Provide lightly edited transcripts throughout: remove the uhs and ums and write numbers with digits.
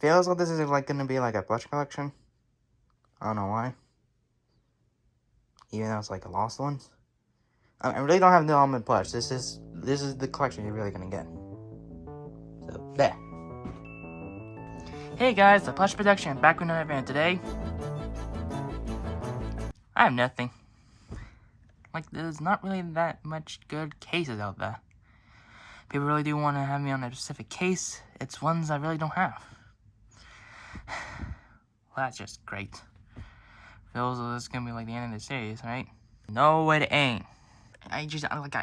feels like this is like gonna be like a plush collection. I don't know why. Even though it's like a lost one. I really don't have no almond plush. This is the collection you're really gonna get. So there. Hey guys, the Plush Production back with another video today. I have nothing. Like, there's not really that much good cases out there. People really do want to have me on a specific case. It's ones I really don't have. Well, that's just great. Feels like this is gonna be like the end of the series, right? No, it ain't. I just don't.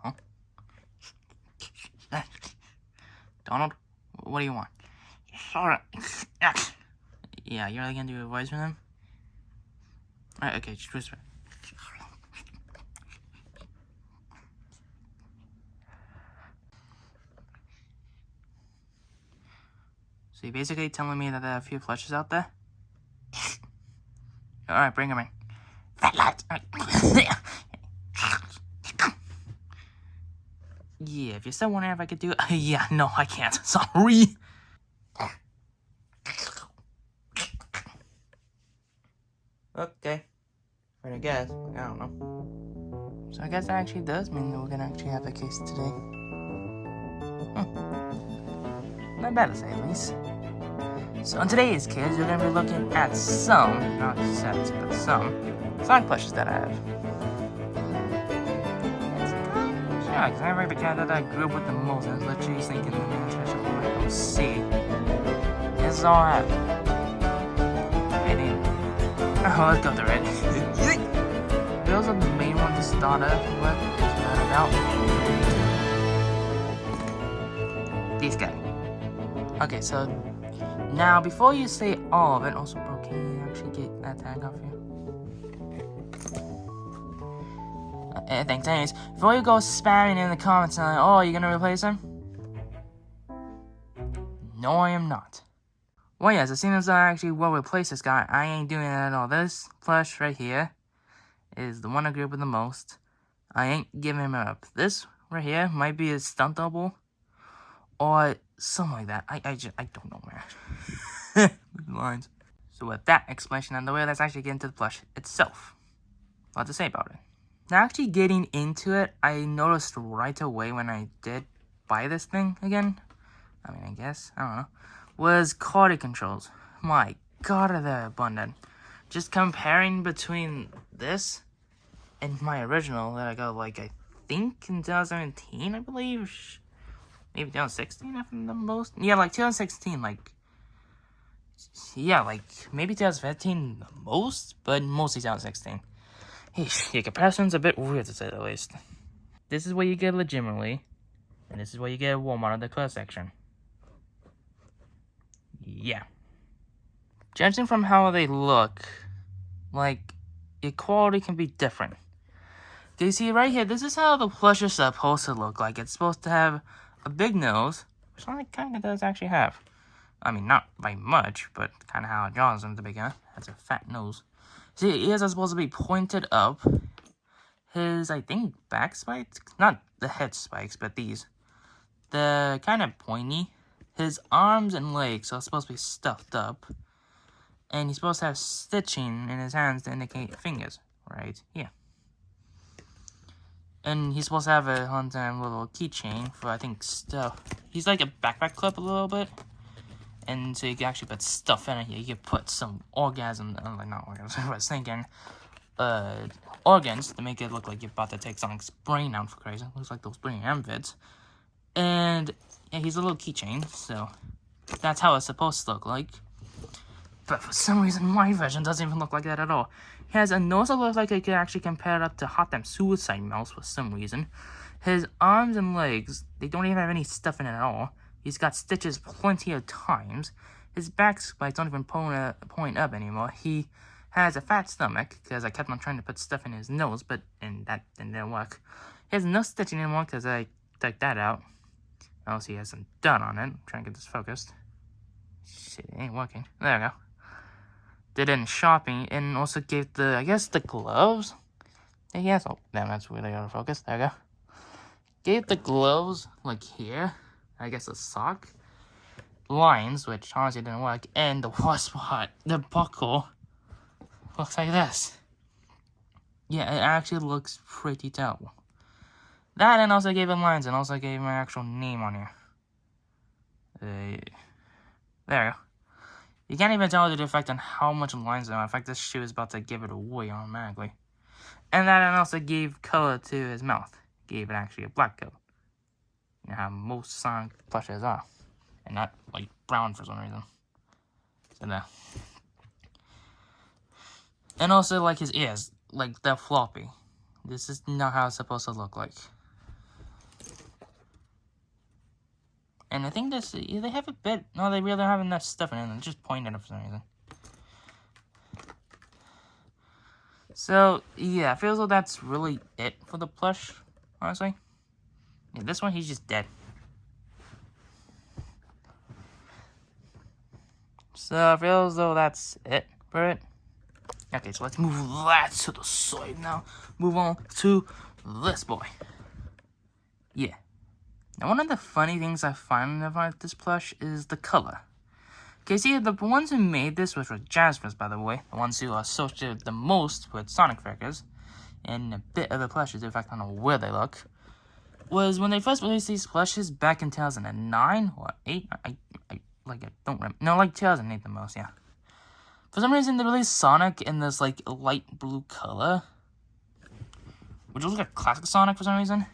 Huh? Donald, what do you want? Yeah, you're really gonna do a voice for them? Alright, okay, just whisper. So you're basically telling me that there are a few plushes out there? Alright, bring them in. Fat lights! Yeah, if you're still wondering if I could do it, yeah, no, I can't. Sorry. Okay. I guess. I don't know. So I guess that actually does mean that we're gonna actually have a case today. Not bad to say, at least. So in today's case, we're gonna be looking at some, not sets, but some Sonic plushes that I have. It's kind of shy, because I remember the cat that I grew up with the most, and I was literally thinking, man, especially when I go see. This is all I have. Oh, let's go through it. Those are the main ones to start off with, is without a doubt. These guys. Okay, so now before you say all of it, also, bro, can you actually get that tag off here? Thanks. Anyways, before you go spamming in the comments saying, oh, you're gonna replace him? No, I am not. Well, yes, as soon as I actually will replace this guy, I ain't doing that at all. This plush right here is the one I grew up with the most. I ain't giving him up. This right here might be a stunt double or something like that. I don't know, man. Lines. So with that explanation out of the way, let's actually get into the plush itself. A lot to say about it. Now, actually getting into it, I noticed right away when I did buy this thing again. I mean, I guess, I don't know. Was quality controls. My god, are they abundant. Just comparing between this and my original that I got, like, I think in 2017, I believe. Maybe 2016, if I'm the most. Yeah, like 2016, like. Yeah, like maybe 2015 the most, but mostly 2016. Yeah, comparison's a bit weird to say the least. This is what you get legitimately, and this is what you get at Walmart in the clothes section. Yeah. Judging from how they look, like, the quality can be different. Do you see right here? This is how the plush is supposed to look like. It's supposed to have a big nose, which Sonic kind of does actually have. I mean, not by much, but kind of how it draws him at the beginning. Has a fat nose. See, ears are supposed to be pointed up. His, I think, back spikes? Not the head spikes, but these. The kind of pointy. His arms and legs are supposed to be stuffed up. And he's supposed to have stitching in his hands to indicate fingers. Right here. And he's supposed to have a one-time little keychain for, I think, stuff. He's like a backpack clip a little bit. And so you can actually put stuff in it here. You can put some orgasm, like not orgasm, I was thinking, organs to make it look like you're about to take Sonic's brain out for crazy. Looks like those brain vids. And yeah, he's a little keychain, so that's how it's supposed to look like. But for some reason, my version doesn't even look like that at all. He has a nose that looks like it could actually compare it up to Hot Damn Suicide Mouse for some reason. His arms and legs, they don't even have any stuff in it at all. He's got stitches plenty of times. His back spikes don't even point up anymore. He has a fat stomach, because I kept on trying to put stuff in his nose, but that didn't work. He has no stitching anymore, because I took that out. Also, he has some dot on it. I'm trying to get this focused. Shit, it ain't working. There we go. Did it in shopping, and also gave the, I guess, the gloves? Yes, oh, damn, that's really out of focus. There we go. Gave the gloves, like here. I guess a sock. lines, which honestly didn't work, and the worst part, the buckle looks like this. Yeah, it actually looks pretty terrible. That, and also gave him lines, and also gave him my actual name on here. There we go. You can't even tell the effect on how much lines there are. In fact, this shoe is about to give it away automatically. And that, and also gave color to his mouth. Gave it actually a black coat. You know how most Sonic plushes are. And not, like, brown for some reason. So there. And also, like, his ears. Like, they're floppy. This is not how it's supposed to look like. And I think this, they have a bit, no, they really don't have enough stuff in it. They're just pointing it for some reason. So, yeah, I feel as though that's really it for the plush, honestly. Yeah, this one, he's just dead. So, I feel as though that's it for it. Okay, so let's move that to the side now. Move on to this boy. Yeah. Now, one of the funny things I find about this plush is the color. Okay, see, the ones who made this, which were Jazzmers, by the way, the ones who are associated the most with Sonic figures, and a bit of the plushes, in fact, I don't know where they look, was when they first released these plushes back in 2009 or 8. I don't remember. No, like 2008 the most, yeah. For some reason, they released Sonic in this, like, light blue color, which looks like a classic Sonic for some reason.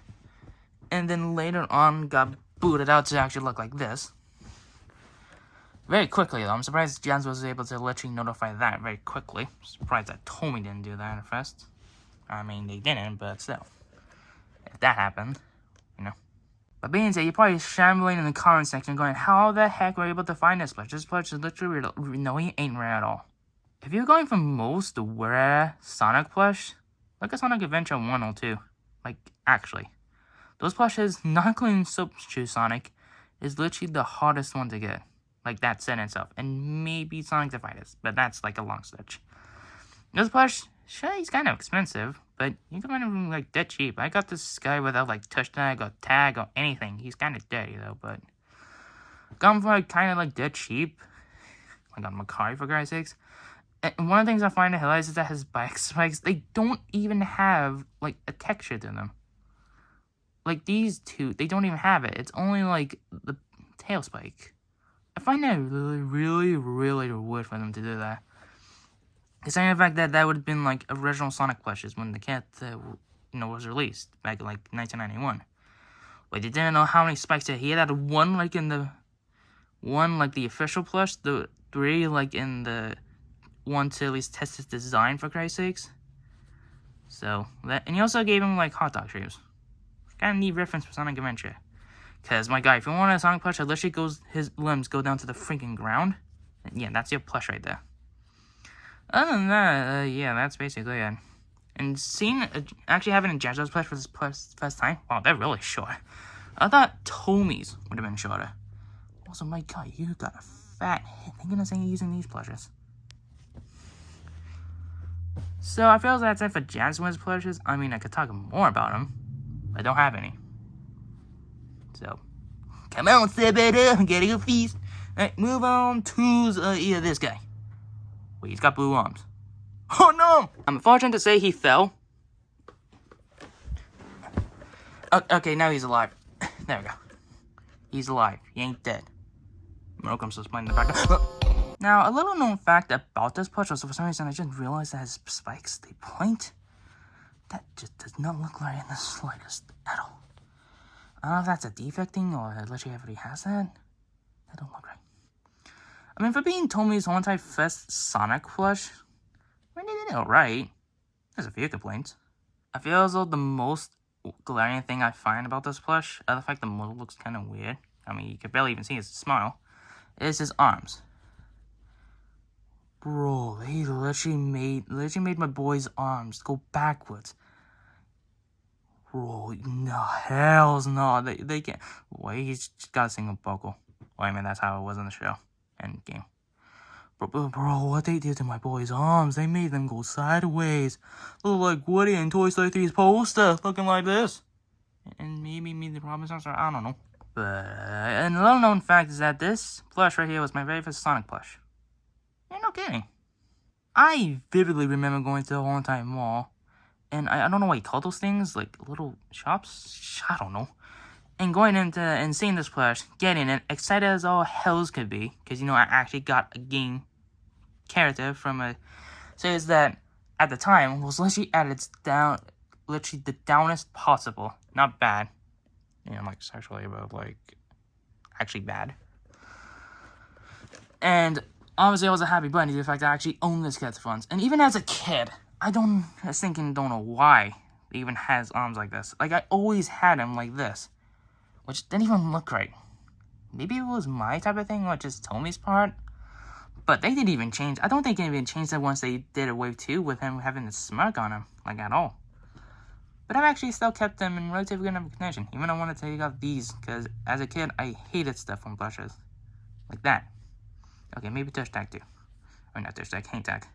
And then later on got booted out to actually look like this. Very quickly, though. I'm surprised Jans was able to literally notify that very quickly. Surprised that Tomy didn't do that at first. I mean, they didn't, but still. If that happened, you know. But being said, you're probably shambling in the comment section going, how the heck were you able to find this plush? This plush is literally, no, he ain't rare at all. If you're going for most rare Sonic plush, look at Sonic Adventure 1 or 2. Like, actually. Those plushes, not including Soap Shoe Sonic, is literally the hardest one to get. Like that set itself. And maybe Sonic the Fighters, but that's like a long stretch. This plush, sure, he's kind of expensive, but you can find him like dead cheap. I got this guy without like touch tag or tag or anything. He's kind of dirty though, but got him for like, kind of like dead cheap. Like on Macari for Christ's sakes. And one of the things I find hilarious is that his bike spikes, they don't even have like a texture to them. Like, these two, they don't even have it. It's only, like, the tail spike. I find that really weird for them to do that. Considering the fact that that would have been, like, original Sonic plushes when the cat, was released back in, like, 1991. Wait, they didn't know how many spikes he had one, like, in the... One, like, the official plush. The 3, like, in the... One to at least test his design, for Christ's sakes. So, that... And he also gave him, like, hot dog shoes. Kind of neat reference for Sonic Adventure. Because, my guy, if you want a Sonic plush that literally his limbs go down to the freaking ground, yeah, that's your plush right there. Other than that, yeah, that's basically it. And seeing, actually having a Jazzos plush for this first time, wow, they're really short. I thought Tomy's would have been shorter. Also, my guy, you got a fat head. Thank goodness I'm using these plushes. So, I feel that's it for Jazzos plushes. I mean, I could talk more about them. I don't have any. So, come on, step it up and get a feast. Alright, move on to this guy. Wait, he's got blue arms. Oh no! I'm unfortunate to say he fell. Okay, now he's alive. There we go. He's alive. He ain't dead. Malcolm's just playing in the background. Now, a little known fact about this plush was for some reason I just realized that his spikes, they point. That just does not look right in the slightest at all. I don't know if that's a defect thing or literally everybody has that. That don't look right. I mean, for being Tomy's one type first Sonic plush, I mean, they did it alright. There's a few complaints. I feel as though the most glaring thing I find about this plush, other the fact the model looks kind of weird, I mean, you can barely even see his smile, is his arms. Bro, they literally made my boy's arms go backwards. Bro, no, hells no, they can't. Wait, he's just got a single buckle. Well, I mean, that's how it was in the show. End game. Bro, what they did to my boy's arms, they made them go sideways. Look like Woody in Toy Story 3's poster, looking like this. And maybe me the Robinson, I don't know. But and a little known fact is that this plush right here was my very first Sonic plush. Yeah, no kidding. I vividly remember going to the Haunted Mall, and I don't know what you call those things, like little shops? I don't know. And going into and seeing this plush, getting it, excited as all hells could be, because I actually got a game character from a series that at the time was literally at its literally the downest possible. Not bad. Like sexually, but like actually bad. And obviously I was a happy bunny to the fact that I actually owned this character for once. And even as a kid, I was thinking, don't know why he even has arms like this. Like I always had him like this, which didn't even look right. Maybe it was my type of thing or just Tommy's part. But they didn't even change. I don't think they even changed that once they did a wave 2 with him having a smirk on him, like at all. But I've actually still kept them in relatively good condition, even though I wanted to take out these, because as a kid, I hated stuff on plushes. Like that. Okay, maybe Tush Tag too. Or not Tush Tag, Hang Tag.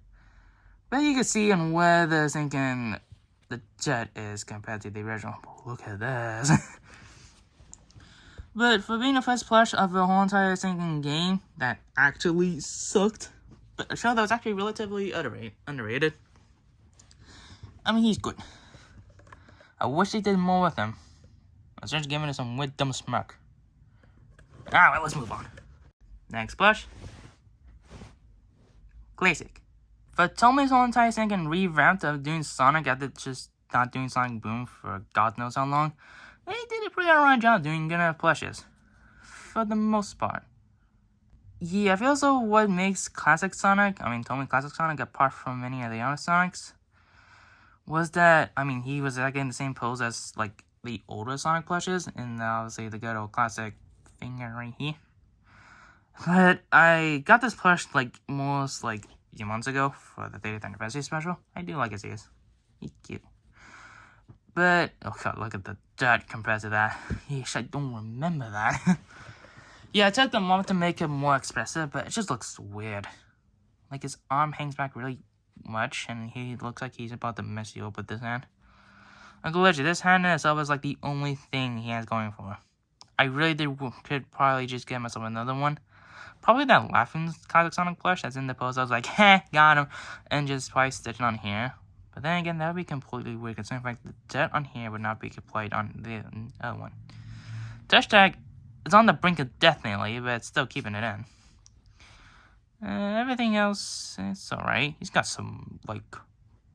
But you can see on where the thinking the jet is compared to the original. Look at this. But for being the first plush of the whole entire thinking game that actually sucked, but a show that was actually relatively underrated. I mean, he's good. I wish they did more with him. I started giving it some weird dumb smirk. Alright, let's move on. Next plush. Classic. For Tommy's whole entire thing and revamped of doing Sonic after just not doing Sonic Boom for God knows how long, they did a pretty alright job doing good enough plushes. For the most part. Yeah, I feel also what makes Classic Sonic, Tommy Classic Sonic, apart from many of the other Sonics, was that, he was like in the same pose as, like, the older Sonic plushes, and obviously the good old classic finger right here. But I got this plush, like, almost, like, a few months ago for the 30th anniversary special. I do like his ears. He's cute. But, oh god, look at the dirt compared to that. Yeesh, I don't remember that. Yeah, I took them off to make it more expressive, but it just looks weird. Like, his arm hangs back really much, and he looks like he's about to mess you up with this hand. Like, literally, this hand in itself is like the only thing he has going for him. I really could probably just get myself another one. Probably that laughing Classic Sonic plush that's in the pose. I was like, heh, got him. And just probably stitch it on here. But then again, that would be completely weird, considering the fact the dirt on here would not be applied on the other one. Tush Tag is on the brink of death nearly, but it's still keeping it in. Everything else, it's alright. He's got some, like,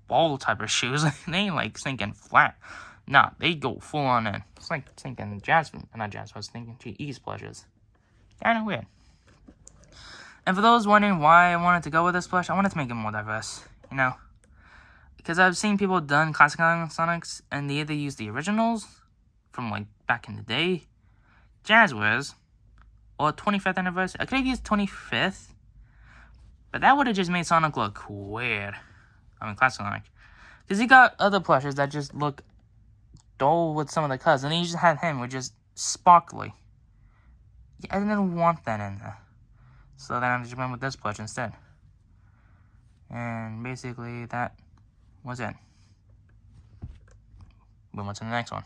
ball type of shoes. They ain't, like, sinking flat. Nah, they go full on in. It's like thinking Jasmine. Not Jasmine, I was thinking GE's plushes. Kinda weird. And for those wondering why I wanted to go with this plush, I wanted to make it more diverse. Because I've seen people done Classic Sonics, and they either use the originals from, like, back in the day, Jazzwares, or 25th anniversary. I could have used 25th. But that would have just made Sonic look weird. Classic Sonic. Because he got other plushes that just look dull with some of the colors. And he just had him with just sparkly. Yeah, I didn't want that in there. So then I just went with this plush instead. And basically that was it. Move on to the next one.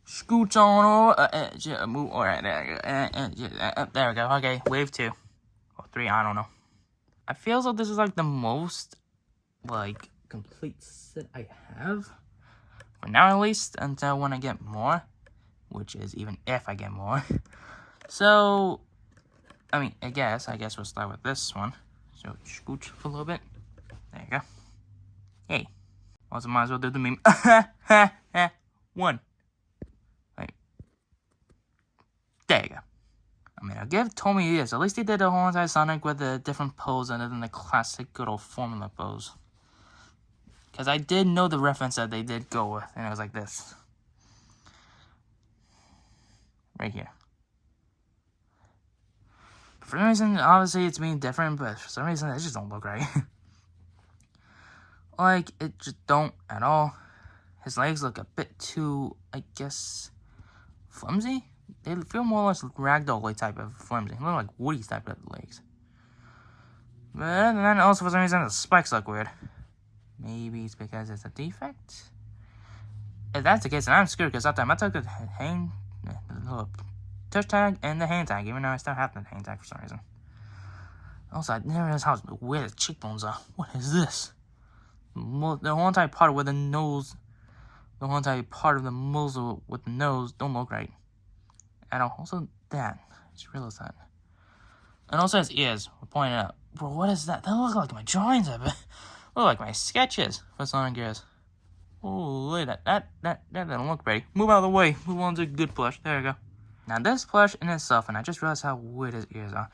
Scooch on over. Move. Alright, there we go. Okay, wave 2. Or 3, I don't know. I feel as though this is like the most, like, complete set I have. For now, at least, until when I get more. Which is even if I get more. So, I guess we'll start with this one. So, scooch for a little bit. There you go. Hey. Also, might as well do the meme. One. Wait. There you go. I'll give Tommy this. At least they did the whole entire Sonic with a different pose other than the classic good old formula pose. Because I did know the reference that they did go with, and it was like this. Right here. For some reason, obviously it's being different, but for some reason it just don't look right. Like, it just don't at all. His legs look a bit too, I guess, flimsy? They feel more or less ragdoll type of flimsy. They look like Woody's type of legs. But then also for some reason the spikes look weird. Maybe it's because it's a defect? If that's the case, then I'm screwed because that time I took a hang. touch tag and the hand tag, even though I still have the hand tag for some reason. Also, I never realized how where the cheekbones are. What is this? The whole entire part where the nose, the whole entire part of the muzzle with the nose don't look right. And also that, I just realized that. And also his ears were pointed out. Bro, what is that? That look like my drawings of it. Look like my sketches for Sonic ears. Oh, look at that. That doesn't look right. Move out of the way. Move on to good plush. There we go. Now this plush in itself, and I just realized how weird his ears are.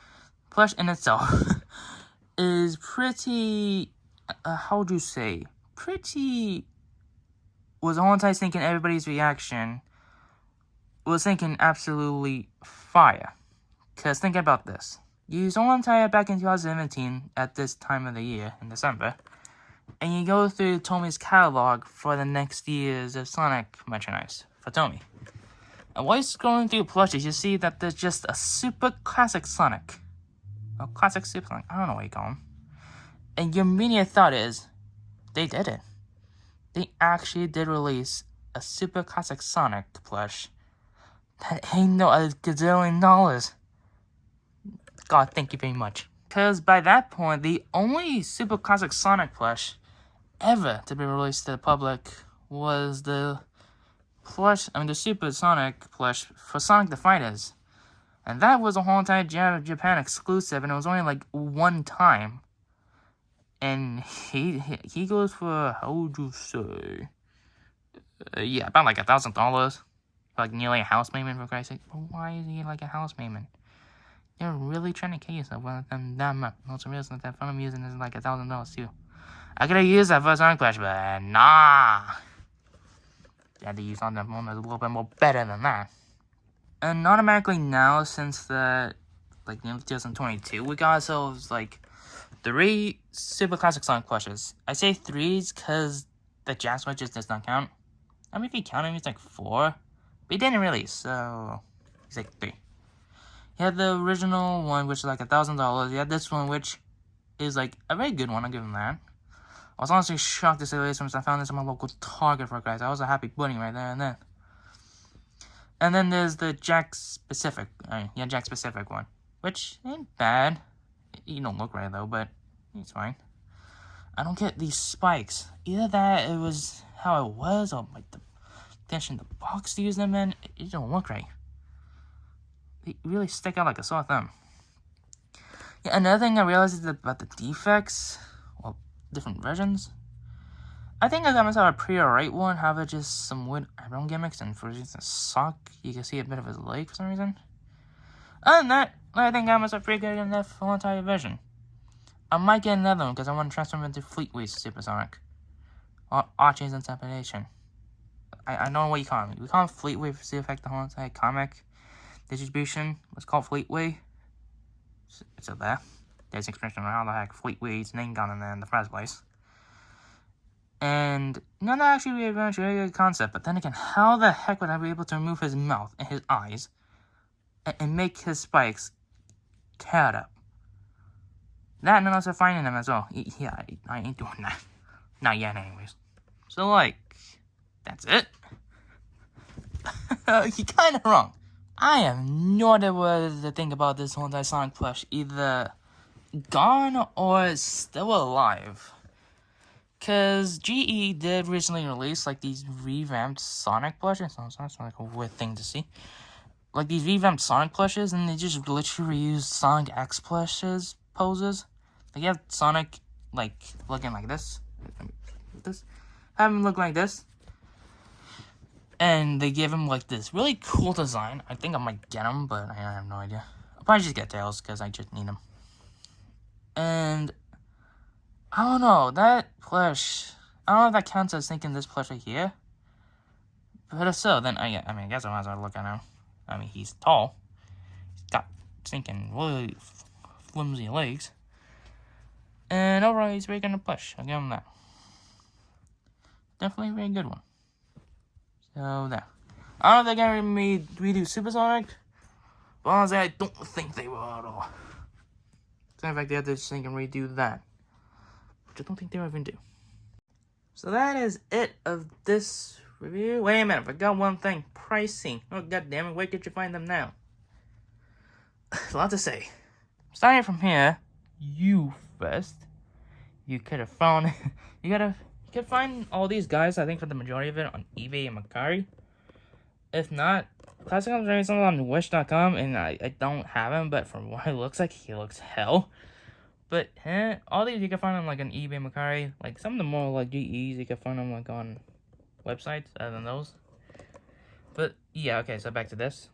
Plush in itself is pretty, how would you say? Pretty, was all time thinking everybody's reaction was thinking absolutely fire. Because think about this. You use all entire back in 2017 at this time of the year, in December, and you go through Tommy's catalog for the next years of Sonic merchandise for Tommy. And while you're scrolling through plushies, you see that there's just a super classic Sonic. A classic Super Sonic, I don't know what you call him. And your immediate thought is, they did it. They actually did release a super classic Sonic plush that ain't no a gazillion dollars. God, thank you very much. Because by that point, the only super classic Sonic plush ever to be released to the public was the the Super Sonic plush for Sonic the Fighters. And that was a whole entire Japan exclusive, and it was only like one time. And he goes for, how would you say? Yeah, about like $1,000. Like nearly a house payment, for Christ's sake. But why is he like a house payment? You're really trying to kill yourself with them that much. Also realize that fun I'm using is like $1,000 too. I could have used that for Sonic Plush, but nah. I had to use something that's a little bit more better than that. And automatically now, since the, like, 2022, we got ourselves, like, 3 super classic Sonic plushes. I say 3s because the Jack Switches does not count. I mean, if you count him, it's like 4. But he didn't really, so he's like 3. You had the original one, which is like $1,000. You had this one, which is like a very good one, I'll give him that. I was honestly shocked to say the least since I found this in my local Target for guys. I was a happy bunny right there and then. And then there's the Jack Specific one, which ain't bad. You don't look right though, but it's fine. I don't get these spikes. Either that it was how it was, or like the tension the box to use them in. It don't look right. They really stick out like a sore thumb. Yeah, another thing I realized is about the defects, well, different versions. I think I got myself a pretty alright one, however, just some weird eyebrow gimmicks, and for just a sock, you can see a bit of his leg for some reason. Other than that, I think I got myself pretty good in that full entire version. I might get another one because I want to transform into Fleetway's Supersonic. Or Archie's Interpretation. I don't know what you call him. We call him Fleetway for the effect the whole entire comic distribution. Let's call it Fleetway. So there. There's an expression on how the heck Fleetway's name got in there in the first place. And none of that actually be a very good concept, but then again, how the heck would I be able to remove his mouth and his eyes and make his spikes cut up? That and also finding them as well. Yeah, I ain't doing that. Not yet, anyways. So, like, that's it. You're kind of wrong. I have no idea what to think about this whole entire Sonic plush. Either gone or still alive. Because GE did recently release, like, these revamped Sonic plushes. So it's like a weird thing to see. Like, these revamped Sonic plushes, and they just literally reused Sonic X plushes poses. Like, you have Sonic, like, looking like this. Have him look like this. And they give him, like, this really cool design. I think I might get him, but I have no idea. I'll probably just get Tails, because I just need him. And I don't know, that plush, I don't know if that counts as thinking this plush right here. But if so, then, I guess I might as well look at him. I mean, he's tall. He's got stinking really flimsy legs. And overall, he's very good in plush. I'll give him that. Definitely a very good one. So, there. I don't know if they're going to redo Supersonic. But honestly, I don't think they will at all. So, in fact, they have to just think and redo that. Which I don't think they'll even do. So that is it of this review. Wait a minute, I forgot one thing. Pricing. Oh, god damn it, where could you find them now? a lot to say. Starting from here, you first. You could have found, you could find all these guys, I think for the majority of it, on eBay and Mercari. If not, Classic Comes very something on Wish.com, and I don't have him, but from what it looks like, he looks hell. But all these you can find them like on eBay, Mercari. Like some of the more like GEs, you can find them like on websites other than those. But yeah, okay, so back to this.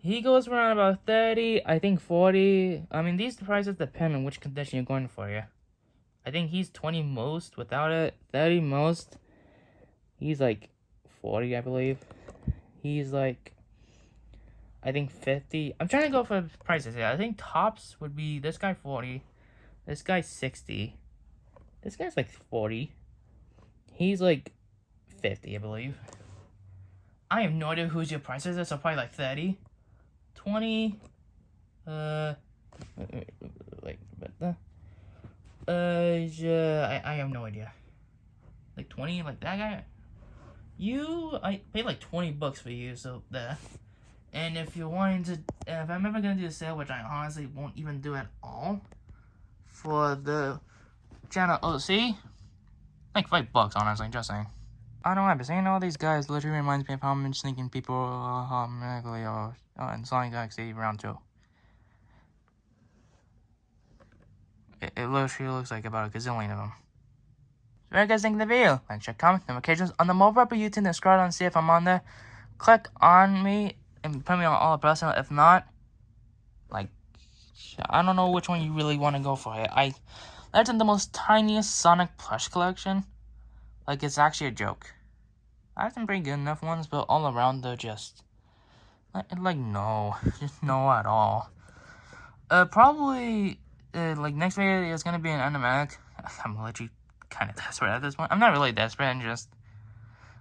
He goes around about 30, I think 40. I mean, these prices depend on which condition you're going for, yeah. I think he's 20 most without it, 30 most. He's like 40, I believe. He's like, I think 50. I'm trying to go for prices here. I think tops would be this guy 40. This guy's 60. This guy's like 40. He's like 50, I believe. I have no idea whose your prices are, so probably like 30. 20. I have no idea. Like 20, like that guy. I paid like 20 bucks for you, so there. And if you're wanting to, if I'm ever gonna do a sale, which I honestly won't even do at all, for the channel OC, like $5, honestly, just saying. I don't know, but seeing all these guys literally reminds me of how I'm sneaking people in Sonic Galaxy Round 2. It literally looks like about a gazillion of them. So what do you guys think of the video? Like, check, comment, notifications on the mobile app of YouTube, and scroll down and see if I'm on there. Click on me and put me on all the personal. If not, like, I don't know which one you really want to go for. That's in the most tiniest Sonic plush collection. Like, it's actually a joke. I have some pretty good enough ones, but all around they're just like no, just no at all. Probably like next video is gonna be an animatic. I'm literally kind of desperate at this point. I'm not really desperate, and just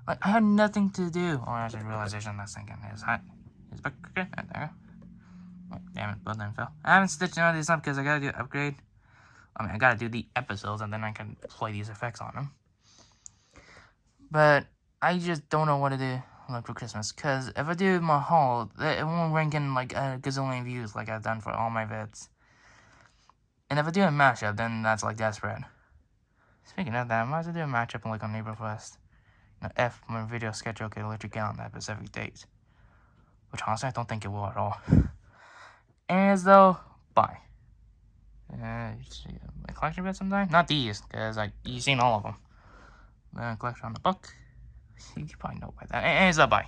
like I had nothing to do. Oh, there's a realization that's thinking is back right there. Oh, damn it, both of them fell. I haven't stitched none of these up because I gotta do upgrade. I mean, I gotta do the episodes, and then I can play these effects on them. But I just don't know what to do like for Christmas, because if I do my haul, it won't rank in like a gazillion views like I've done for all my vids. And if I do a mashup, then that's like desperate. Speaking of that, I might as well do a matchup like on NeighborQuest. If my video schedule can let you get on that specific date. Which honestly I don't think it will at all. Anyways though, bye. My collection bit sometime? Not these, because you've seen all of them. Collection on the book. You probably know by that. Anyways, bye.